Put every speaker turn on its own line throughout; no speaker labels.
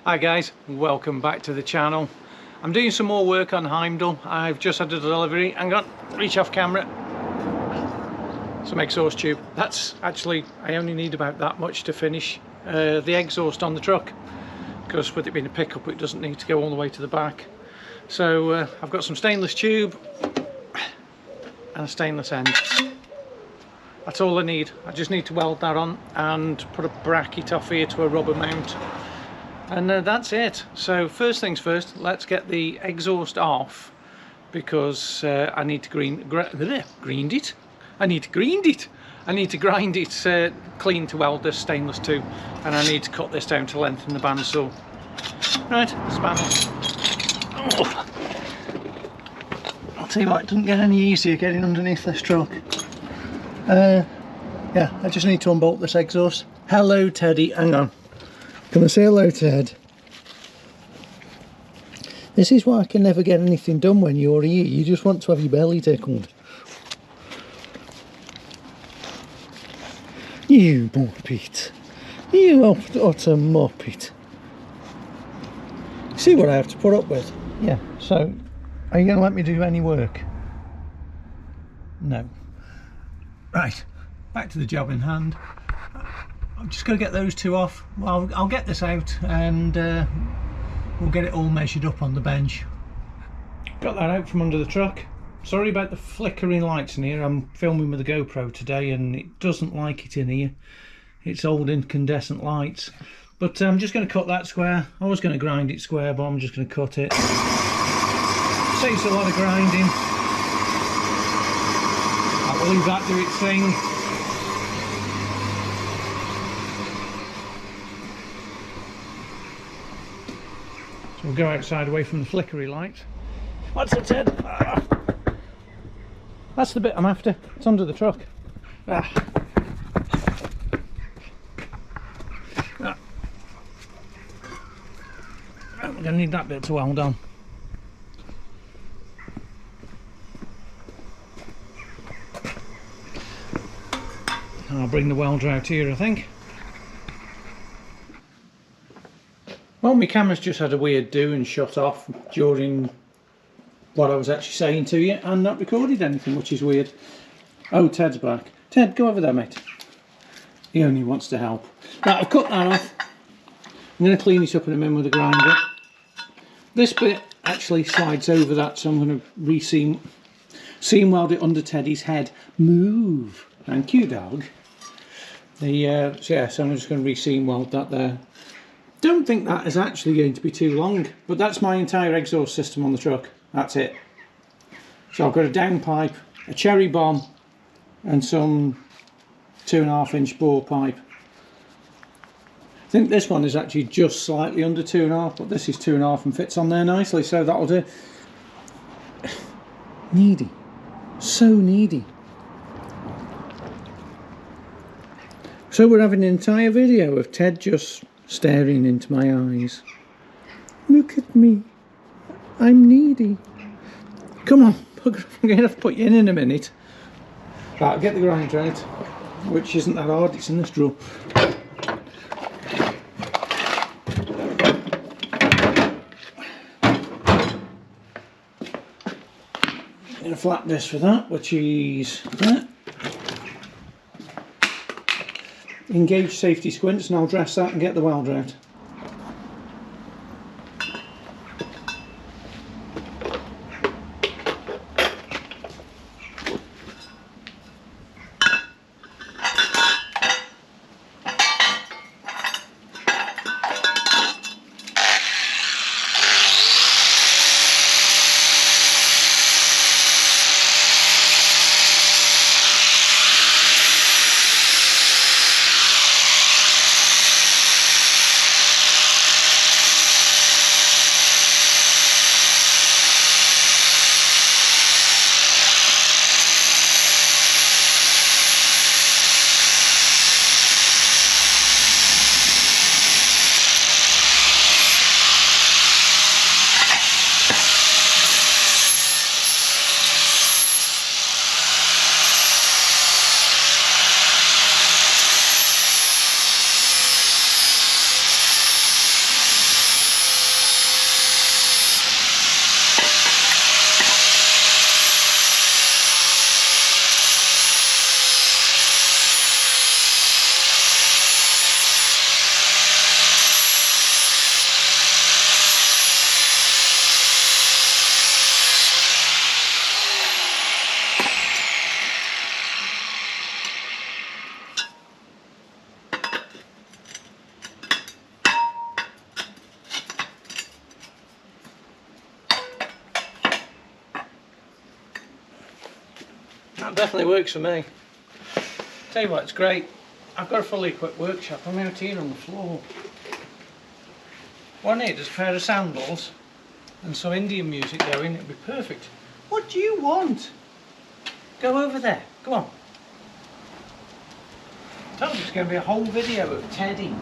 Hi guys, welcome back to the channel. I'm doing some more work on Heimdall. I've just had a delivery. Hang on, reach off camera. Some exhaust tube. That's actually, I only need about that much to finish the exhaust on the truck, because with it being a pickup it doesn't need to go all the way to the back. So I've got some stainless tube and a stainless end. That's all I need. I just need to weld that on and put a bracket off here to a rubber mount. And that's it. So first things first, let's get the exhaust off, because I need to grind it. I need to grind it. I need to grind it clean to weld this stainless to, and I need to cut this down to lengthen the bandsaw. Right, span. Oh. I'll tell you what, it doesn't get any easier getting underneath this truck. Yeah, I just need to unbolt this exhaust. Hello, Teddy. Hang on. Can I say hello, Ted? This is why I can never get anything done when you're here. You just want to have your belly tickled. You muppet. You utter muppet. See what I have to put up with? Yeah, so are you going to let me do any work? No. Right, back to the job in hand. I'm just going to get those two off. Well, I'll get this out and we'll get it all measured up on the bench. Got that out from under the truck. Sorry about the flickering lights in here. I'm filming with a GoPro today and it doesn't like it in here. It's old incandescent lights. But I'm just going to cut that square. I was going to grind it square, but I'm just going to cut it. Saves a lot of grinding. I'll leave that do its thing. So we'll go outside away from the flickery lights. What's it, Ted? Ah. That's the bit I'm after. It's under the truck. Ah. Ah. We're going to need that bit to weld on. I'll bring the welder out here, I think. Well, my camera's just had a weird do and shut off during what I was actually saying to you and not recorded anything, which is weird. Oh, Ted's back. Ted, go over there, mate. He only wants to help. Right, I've cut that off. I'm going to clean it up in a minute with a grinder. This bit actually slides over that, so I'm going to seam weld it under Teddy's head. Move. Thank you, dog. So I'm just going to re-seam weld that there. Don't think that is actually going to be too long, but that's my entire exhaust system on the truck. That's it. So I've got a downpipe, a cherry bomb and some 2.5 inch bore pipe. I think this one is actually just slightly under 2.5, but this is 2.5 and fits on there nicely, so that'll do. Needy. So needy. So we're having an entire video of Ted just staring into my eyes. Look at me. I'm needy. Come on, I'm going to have to put you in a minute. Right, I'll get the grinder out, which isn't that hard, it's in this drawer. I'm going to flap this for that, which is that. Engage safety squints, and I'll dress that and get the welder out. That definitely works for me. Tell you what, it's great. I've got a fully equipped workshop. I'm out here on the floor. What I need is a pair of sandals and some Indian music going. It'd be perfect. What do you want? Go over there. Come on. I told you it's going to be a whole video of Teddy.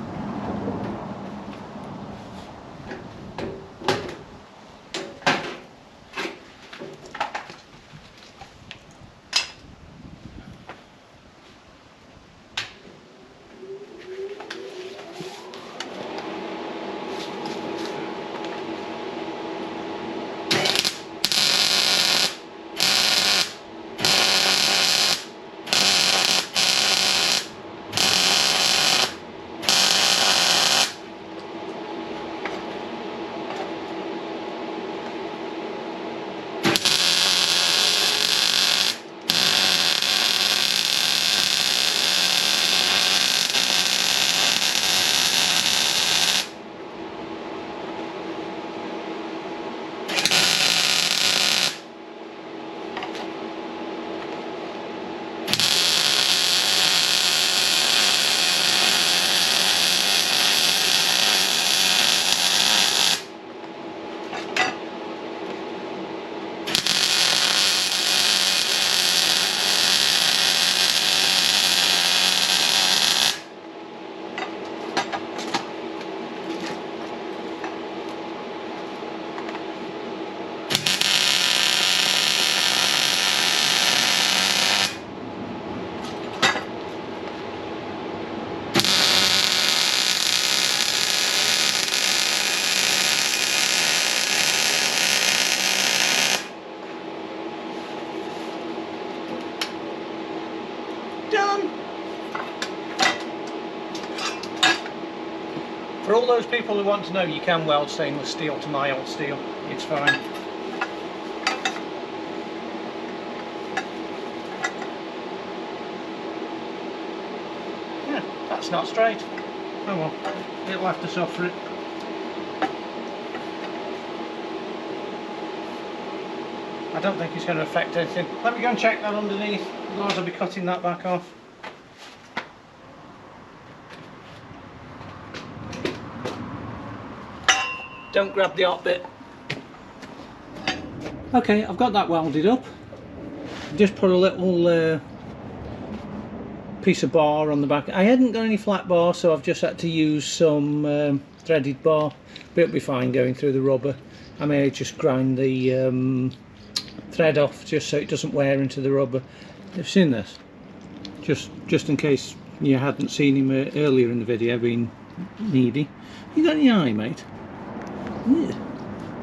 For all those people who want to know, you can weld stainless steel to mild steel, it's fine. Yeah, that's not straight. Oh well, it'll have to suffer it. I don't think it's going to affect anything. Let me go and check that underneath, otherwise I'll be cutting that back off. Don't grab the hot bit. Okay, I've got that welded up. Just put a little piece of bar on the back. I hadn't got any flat bar, so I've just had to use some threaded bar, but it'll be fine going through the rubber. I may just grind the thread off just so it doesn't wear into the rubber. You've seen this? Just in case you hadn't seen him earlier in the video being needy. You got any eye, mate?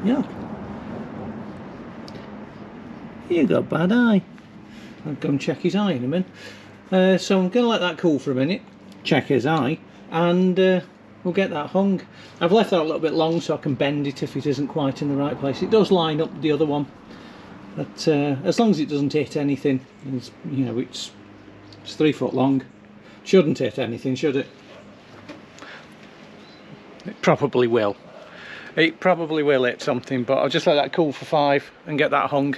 Yeah. You got a bad eye. I'll go and check his eye in a minute. So I'm going to let that cool for a minute, check his eye, and we'll get that hung. I've left that a little bit long so I can bend it if it isn't quite in the right place. It does line up with the other one, but as long as it doesn't hit anything, it's, you know, it's 3 foot long. Shouldn't hit anything, should it? It probably will. It probably will hit something, but I'll just let that cool for 5 and get that hung.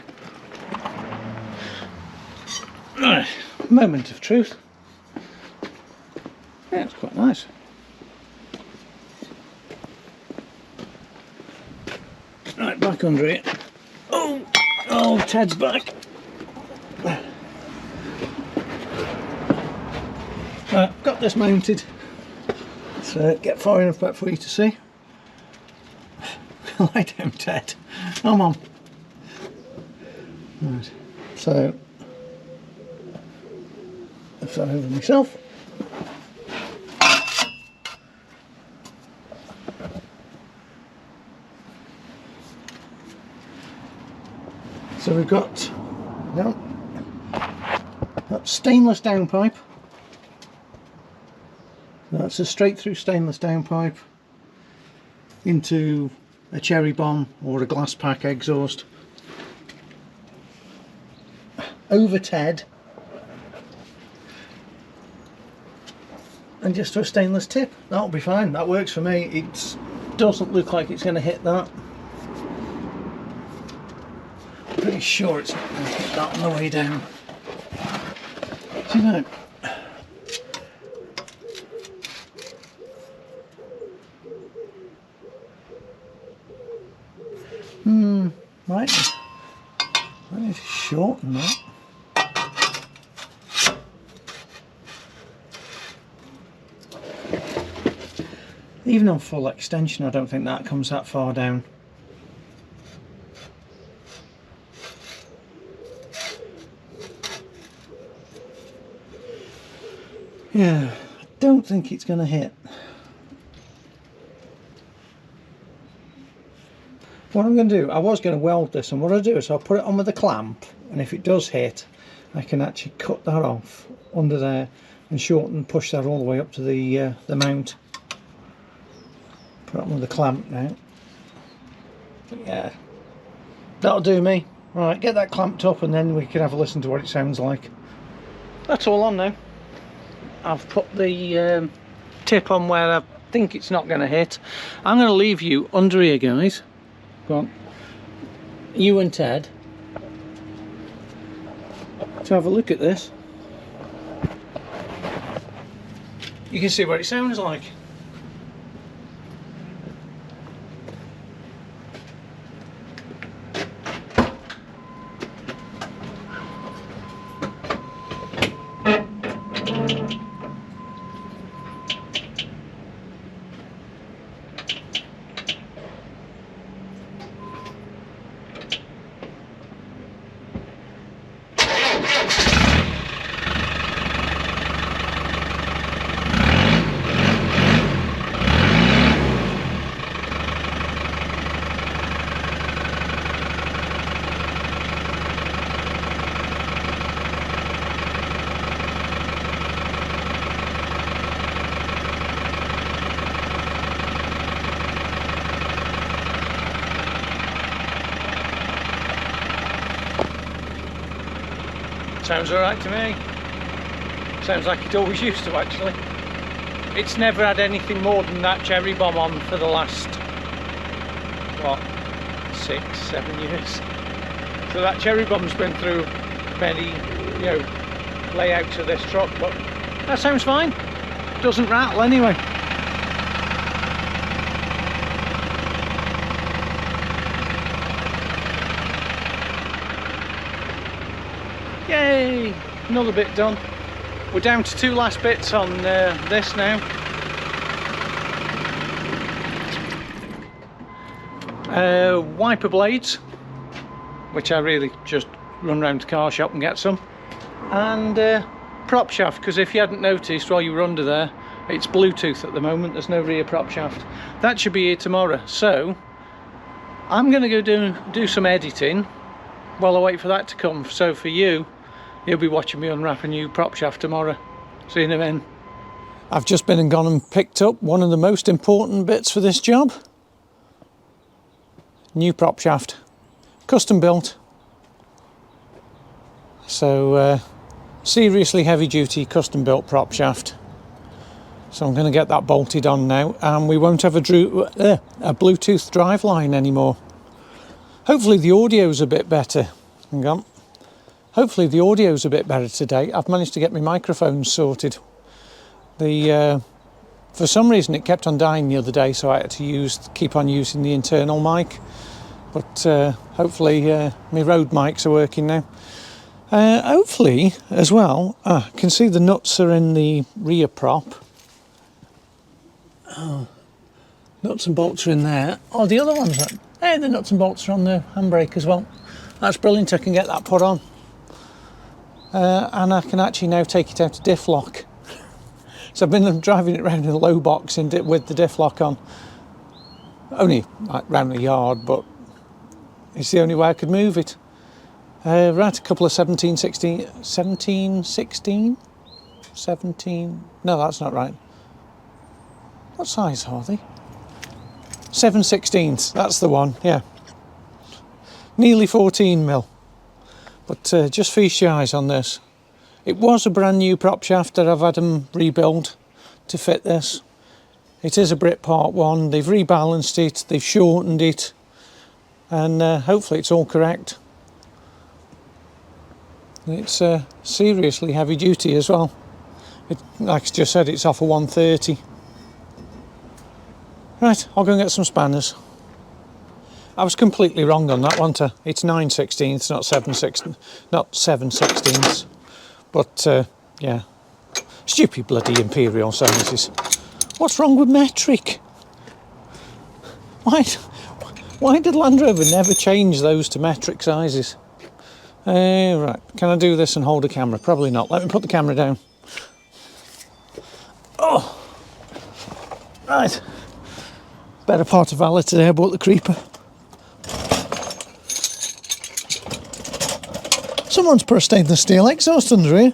Right, moment of truth. Yeah, it's quite nice. Right, back under it. Oh, Ted's back. Right, got this mounted. So get far enough back for you to see. Lie down, Ted. Come on. Right. So lift that over myself. So we've got that stainless downpipe. That's a straight through stainless downpipe into a cherry bomb or a glass pack exhaust. Over Ted and just to a stainless tip. That'll be fine, that works for me. It doesn't look like it's going to hit that. Pretty sure it's not going to hit that on the way down. Do you know? Might need to shorten that. Even on full extension, I don't think that comes that far down. Yeah, I don't think it's going to hit. What I'm going to do, I was going to weld this, and what I'll do is I'll put it on with a clamp, and if it does hit, I can actually cut that off under there and shorten, push that all the way up to the mount. Put it on with a clamp now. But yeah, that'll do me. Right, get that clamped up, and then we can have a listen to what it sounds like. That's all on now. I've put the tip on where I think it's not going to hit. I'm going to leave you under here, guys. Go on. You and Ted to have a look at this. You can see what it sounds like. Sounds alright to me. Sounds like it always used to, actually. It's never had anything more than that cherry bomb on for the last, what, 6-7 years. So that cherry bomb's been through many, you know, layouts of this truck, but that sounds fine. Doesn't rattle anyway. Yay! Another bit done. We're down to 2 last bits on this now. Wiper blades, which I really just run round the car shop and get some. And prop shaft, because if you hadn't noticed while you were under there, it's Bluetooth at the moment, there's no rear prop shaft. That should be here tomorrow, so I'm going to go do some editing while I wait for that to come. So for you, you'll be watching me unwrap a new prop shaft tomorrow. See you in a minute. I've just been and gone and picked up one of the most important bits for this job. New prop shaft, custom built. So seriously heavy duty custom built prop shaft. So I'm going to get that bolted on now, and we won't have a Bluetooth drive line anymore. Hopefully the audio's a bit better. Hang on. Hopefully the audio's a bit better today. I've managed to get my microphones sorted. For some reason it kept on dying the other day, so I had to keep on using the internal mic. But hopefully my Rode mics are working now. Hopefully as well, I can see the nuts are in the rear prop. Oh, nuts and bolts are in there. Oh, the other ones are. Hey, the nuts and bolts are on the handbrake as well. That's brilliant, I can get that put on. And I can actually now take it out to diff lock. So I've been driving it around in a low box with the diff lock on. Only like round the yard, but it's the only way I could move it. Right, a couple of 17, no, that's not right. What size are they? 7/16, that's the one, yeah. Nearly 14 mil. But just feast your eyes on this. It was a brand new prop shaft that I've had them rebuild to fit this. It is a Brit Part 1. They've rebalanced it, they've shortened it, and hopefully it's all correct. It's seriously heavy duty as well. Like I just said, it's off a 130. Right, I'll go and get some spanners. I was completely wrong on that one. It's 9/16, not 7/16. But yeah, stupid bloody imperial sizes. What's wrong with metric? Why did Landrover never change those to metric sizes? Right, can I do this and hold a camera? Probably not. Let me put the camera down. Oh, right. Better part of valor today. I bought the creeper. Someone's put a stainless steel exhaust under here.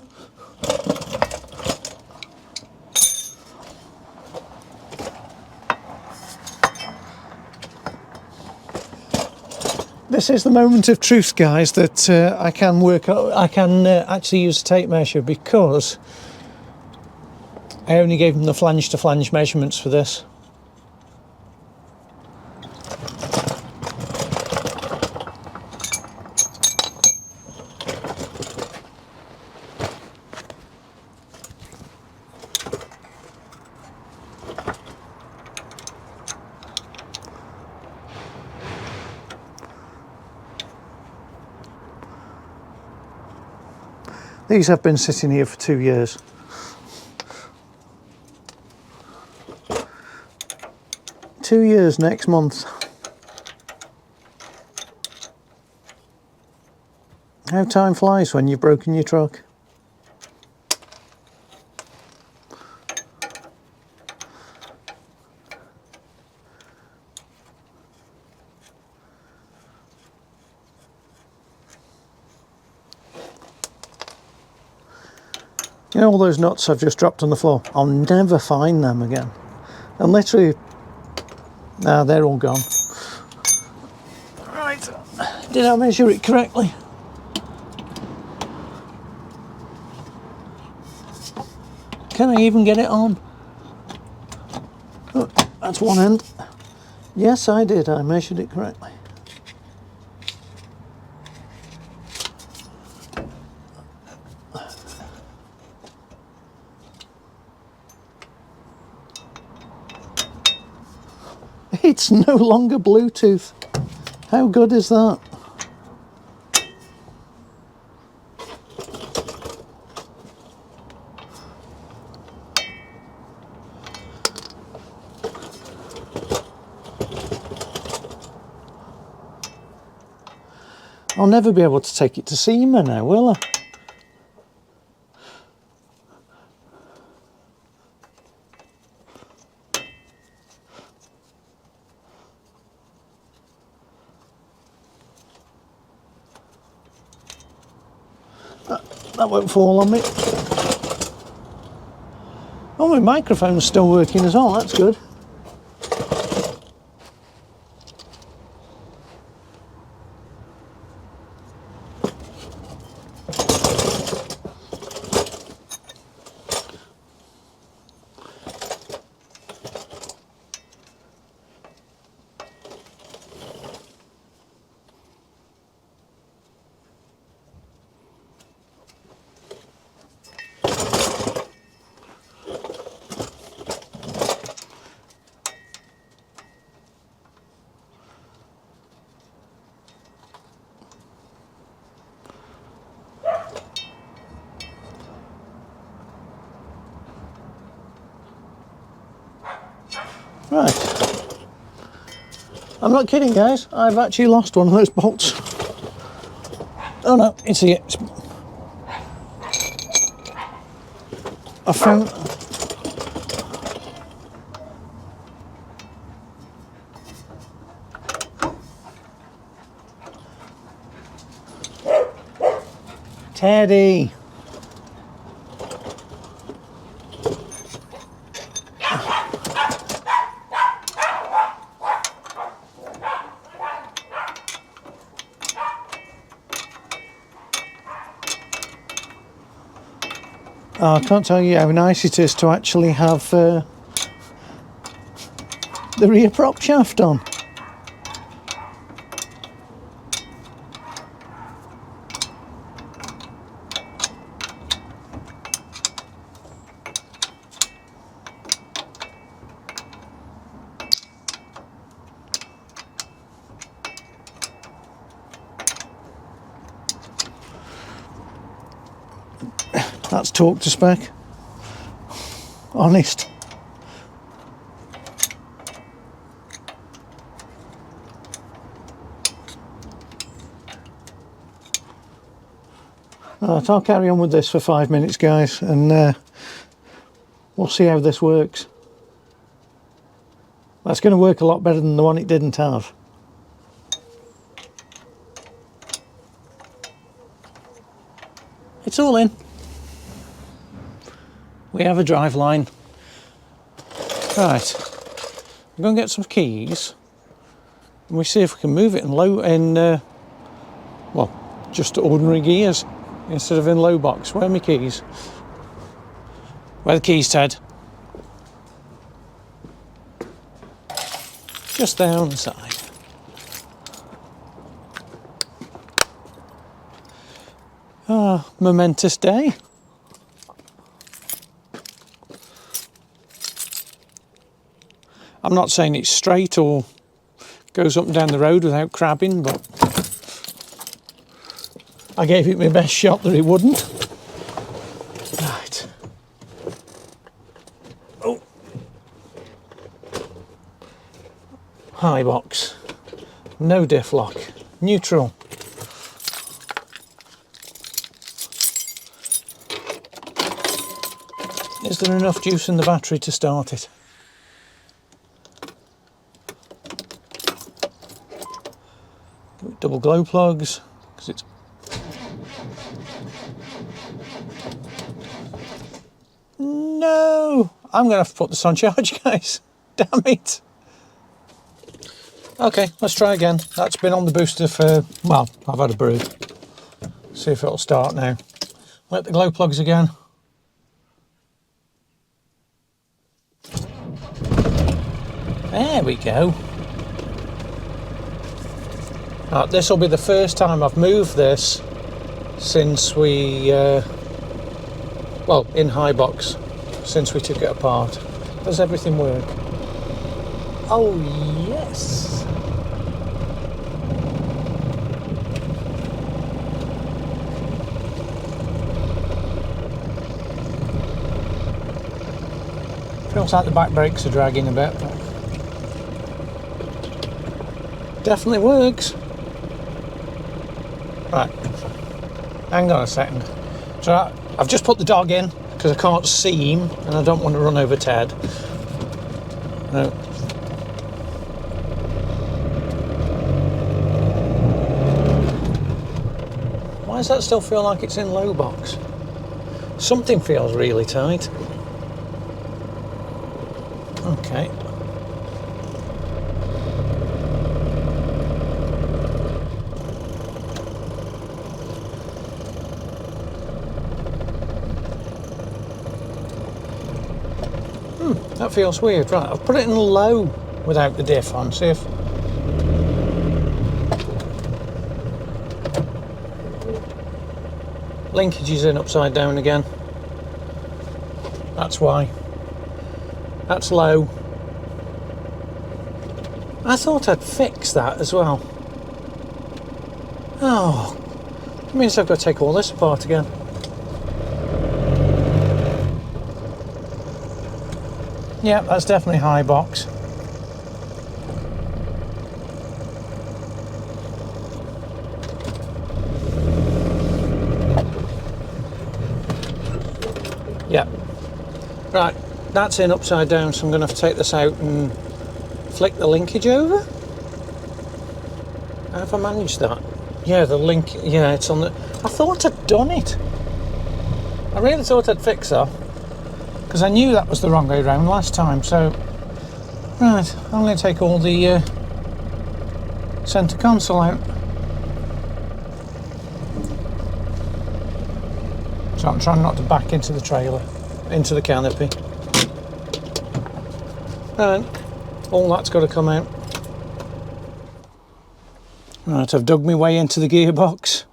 This is the moment of truth, guys, that I can actually use a tape measure, because I only gave them the flange to flange measurements for this. These have been sitting here for 2 years. Two years next month. How time flies when you've broken your truck. You know, all those nuts I've just dropped on the floor, I'll never find them again. And literally, they're all gone. Right, did I measure it correctly? Can I even get it on? Oh, that's one end. Yes, I did, I measured it correctly. It's no longer Bluetooth. How good is that? I'll never be able to take it to SEMA now, will I? That won't fall on me. Oh, my microphone's still working as well, that's good. Right, I'm not kidding, guys, I've actually lost one of those bolts. Oh no, it's here. I found... Teddy! Oh, I can't tell you how nice it is to actually have the rear prop shaft on. That's torque to spec. Honest. Right, I'll carry on with this for 5 minutes, guys, and we'll see how this works. That's going to work a lot better than the one it didn't have. It's all in. We have a drive line. Right, I'm going to get some keys and we see if we can move it in well, just ordinary gears instead of in low box. Where are my keys? Where are the keys, Ted? Just there on the side. Ah, momentous day. I'm not saying it's straight or goes up and down the road without crabbing, but I gave it my best shot that it wouldn't. Right. Oh. High box. No diff lock. Neutral. Is there enough juice in the battery to start it? Double glow plugs, because it's no, I'm gonna have to put this on charge, guys. Damn it. Okay, let's try again. That's been on the booster for, well, I've had a brew. See if it'll start now. Let the glow plugs again. There we go. Right, this will be the first time I've moved this since we, well, in high box, since we took it apart. Does everything work? Oh, yes. Feels like the back brakes are dragging a bit, but definitely works. Right, hang on a second. So I've just put the dog in because I can't see him and I don't want to run over Ted. No. Why does that still feel like it's in low box? Something feels really tight. Okay. That feels weird. Right, I've put it in low without the diff on. See if... linkage is in upside down again. That's why. That's low. I thought I'd fix that as well. Oh, it means I've got to take all this apart again. Yeah, that's definitely high box. Yeah. Right, that's in upside down, so I'm going to have to take this out and flick the linkage over. How have I managed that? Yeah, the link, yeah, it's on the... I thought I'd done it. I really thought I'd fix that, because I knew that was the wrong way around last time. So, right, I'm going to take all the centre console out. So I'm trying not to back into the trailer, into the canopy. Right, all that's got to come out. Right, I've dug my way into the gearbox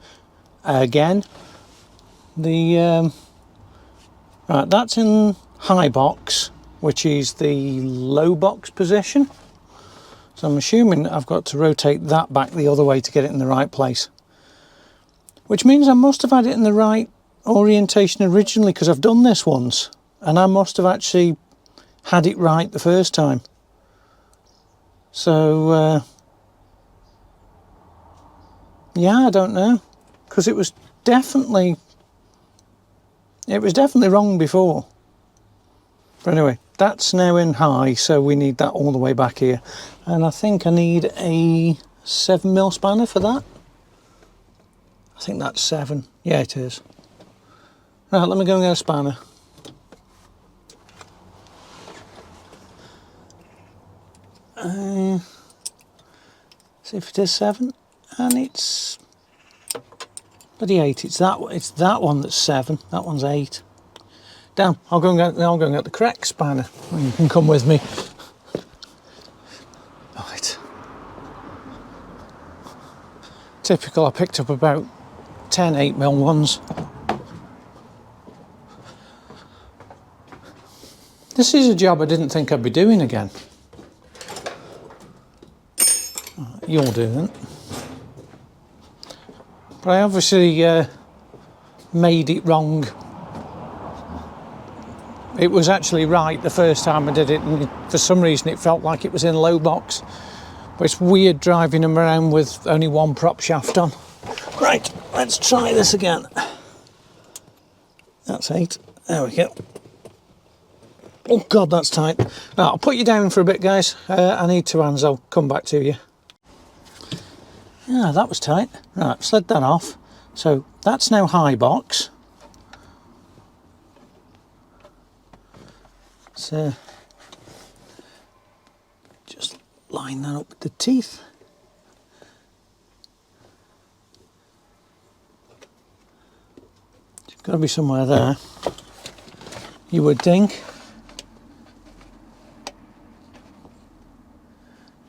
again. The right, that's in high box, which is the low box position. So I'm assuming I've got to rotate that back the other way to get it in the right place. Which means I must have had it in the right orientation originally, because I've done this once and I must have actually had it right the first time. So yeah, I don't know, because it was definitely wrong before. But anyway, that's now in high, so we need that all the way back here, and I think I need a 7mm spanner for that. I think that's 7. Yeah, it is. Right, let me go and get a spanner. See if it is 7, and it's bloody 8. It's that one that's 7. That one's 8. Damn! I'll go and get the correct spanner. You can come with me. Right. Typical. I picked up about 10 8mm ones. This is a job I didn't think I'd be doing again. You'll do it. But I obviously made it wrong. It was actually right the first time I did it, and for some reason it felt like it was in low box. But it's weird driving them around with only one prop shaft on. Right, let's try this again. That's 8. There we go. Oh God, that's tight. Right, I'll put you down for a bit, guys. I need 2 hands. I'll come back to you. Yeah, that was tight. Right, slid that off. So that's now high box. So just line that up with the teeth. It's got to be somewhere there, you would think.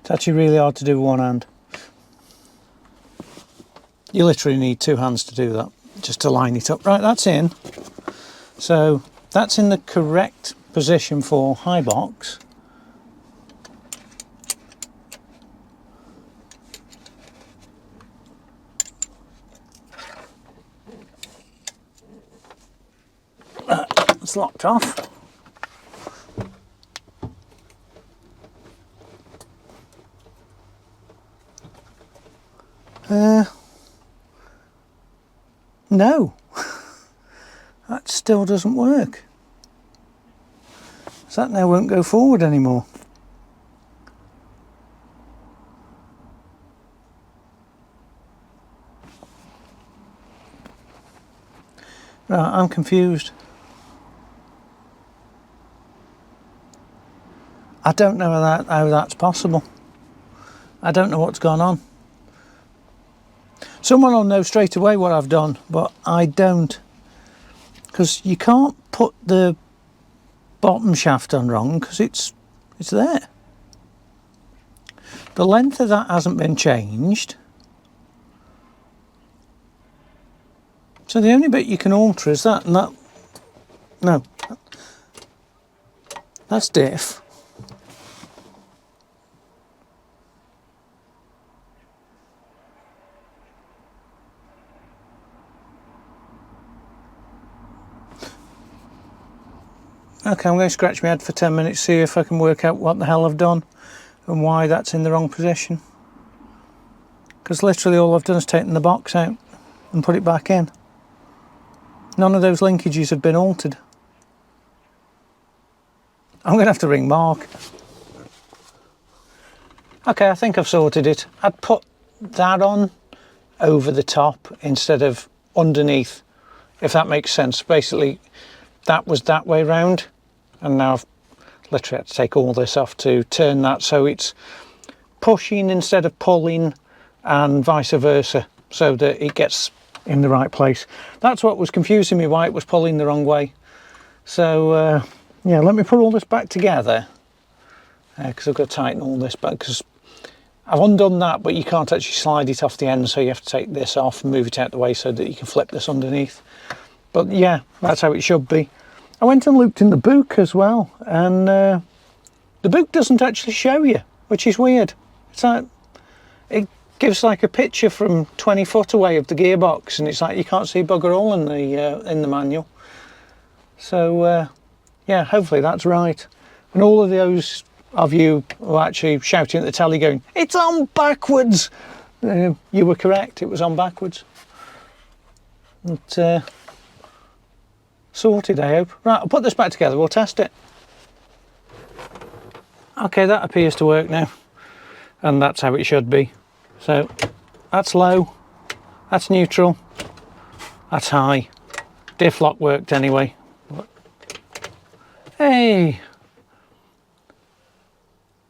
It's actually really hard to do with one hand. You literally need 2 hands to do that, just to line it up. Right, that's in. So that's in the correct position for high box. It's locked off. No, that still doesn't work. So that now won't go forward anymore. Right, I'm confused. I don't know how that's possible. I don't know what's gone on. Someone will know straight away what I've done, but I don't. Because you can't put the bottom shaft on wrong, because it's there. The length of that hasn't been changed. So the only bit you can alter is that, and that. No. That's diff. Okay, I'm going to scratch my head for 10 minutes, see if I can work out what the hell I've done and why that's in the wrong position. Because literally all I've done is taken the box out and put it back in. None of those linkages have been altered. I'm going to have to ring Mark. Okay, I think I've sorted it. I'd put that on over the top instead of underneath, if that makes sense. Basically, that was that way round, and now I've literally had to take all this off to turn that so it's pushing instead of pulling, and vice versa, so that it gets in the right place. That's what was confusing me, why it was pulling the wrong way. So yeah, let me put all this back together, because I've got to tighten all this back, because I've undone that, but you can't actually slide it off the end, so you have to take this off and move it out the way so that you can flip this underneath. But yeah, that's how it should be. I went and looked in the book as well, and the book doesn't actually show you, which is weird. It's like, it gives like a picture from 20 foot away of the gearbox, and it's like you can't see bugger all in the manual. So yeah, hopefully that's right. And all of those of you who are actually shouting at the telly going, "It's on backwards!" You were correct, it was on backwards. But, sorted, I hope. Right, I'll put this back together, we'll test it. Okay, that appears to work now. And that's how it should be. So, that's low, that's neutral, that's high. Diff lock worked anyway. Hey!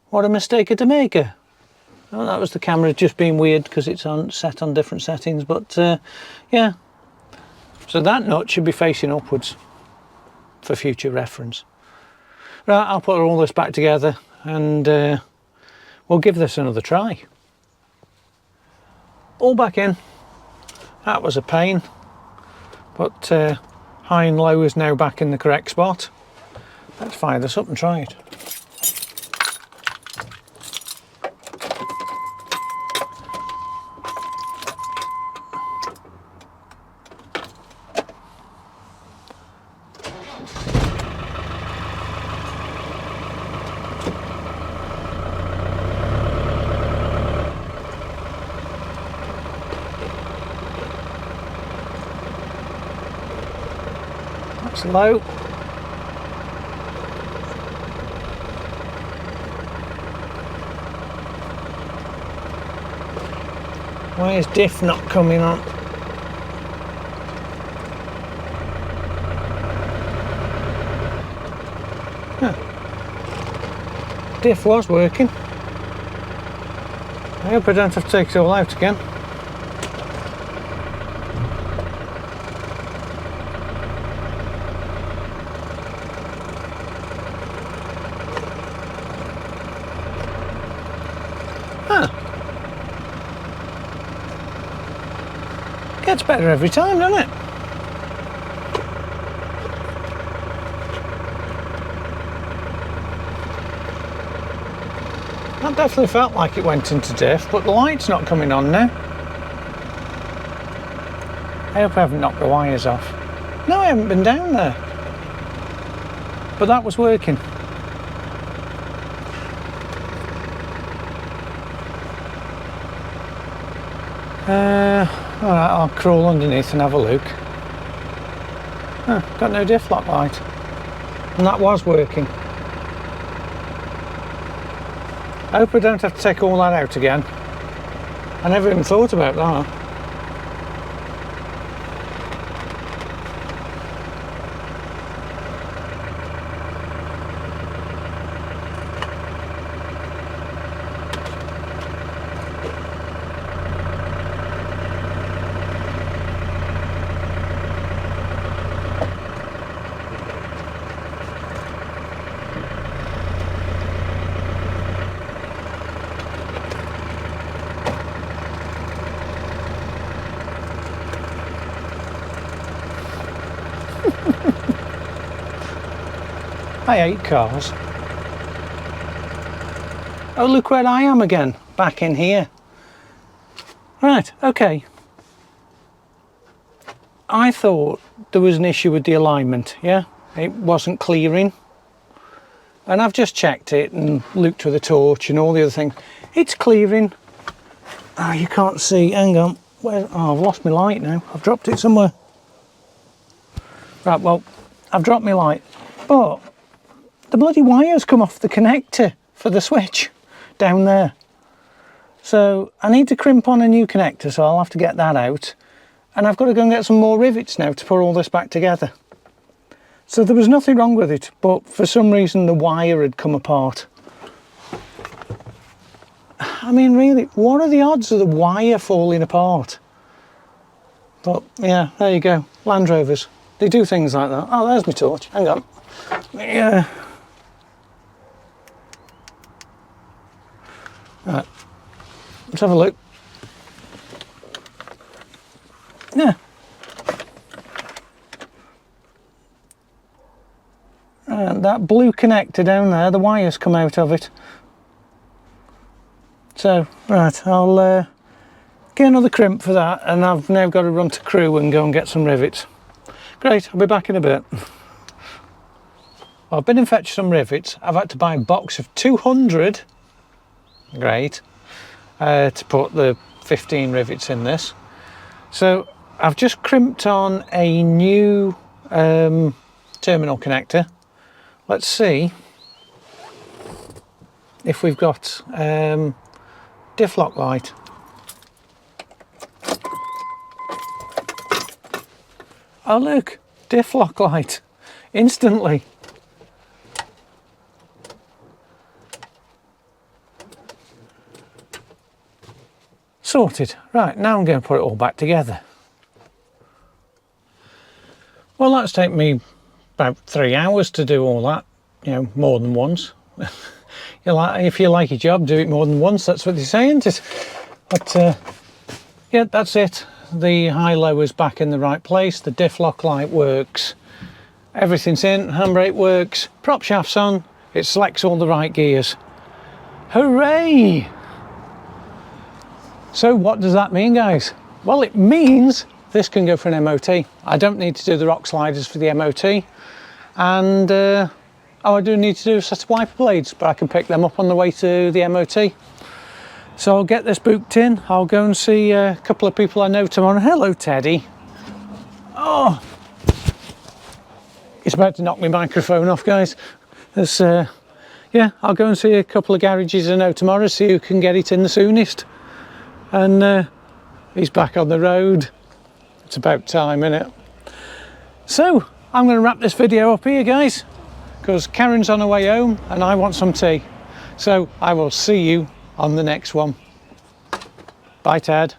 What a mistake to make. Oh, that was the camera just being weird because it's set on different settings, but yeah. So that nut should be facing upwards for future reference. Right, I'll put all this back together and we'll give this another try. All back in. That was a pain, but high and low is now back in the correct spot. Let's fire this up and try it. That's low. Why is diff not coming on? Huh. Diff was working. I hope I don't have to take it all out again. Gets better every time, doesn't it? That definitely felt like it went into diff, but the light's not coming on now. I hope I haven't knocked the wires off. No, I haven't been down there. But that was working. Alright, I'll crawl underneath and have a look. Oh, got no diff lock light. And that was working. I hope I don't have to take all that out again. I never even thought about that. I hate cars. Oh, look where I am again, back in here. Right, okay. I thought there was an issue with the alignment, yeah? It wasn't clearing. And I've just checked it and looked with the torch and all the other things. It's clearing. Oh, you can't see, hang on. Where? Oh, I've lost my light now. I've dropped it somewhere. Right, well, I've dropped my light. But the bloody wires come off the connector for the switch down there. So I need to crimp on a new connector, so I'll have to get that out. And I've got to go and get some more rivets now to put all this back together. So there was nothing wrong with it, but for some reason the wire had come apart. I mean, really, what are the odds of the wire falling apart? But yeah, there you go. Landrovers, they do things like that. Oh, there's my torch. Hang on. Yeah. Right, let's have a look. Yeah. And that blue connector down there, the wires come out of it. So, right, I'll get another crimp for that, and I've now got to run to Crewe and go and get some rivets. Great, I'll be back in a bit. Well, I've been and fetched some rivets. I've had to buy a box of 200. Great. To put the 15 rivets in this. So I've just crimped on a new terminal connector. Let's see if we've got diff lock light. Oh look, diff lock light instantly. Sorted. Right, now I'm going to put it all back together. Well, that's taken me about 3 hours to do all that, you know, more than once. If you like your job, do it more than once, that's what they're saying. But yeah, that's it. The high-low is back in the right place, the diff lock light works, everything's in, handbrake works, prop shaft's on, it selects all the right gears. Hooray! So what does that mean, guys? Well, it means this can go for an MOT. I don't need to do the rock sliders for the MOT, and oh, I do need to do a set of wiper blades, but I can pick them up on the way to the MOT. So I'll get this booked in. I'll go and see a couple of people I know tomorrow. Hello, Teddy. Oh, he's about to knock my microphone off, guys. Yeah, I'll go and see a couple of garages I know tomorrow, see who can get it in the soonest. And he's back on the road. It's about time, innit? So I'm going to wrap this video up here, guys, because Karen's on her way home and I want some tea. So I will see you on the next one. Bye, Ted.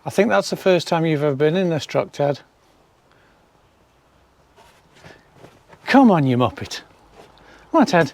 I think that's the first time you've ever been in this truck, Ted. Come on, you muppet. Come on, Ted.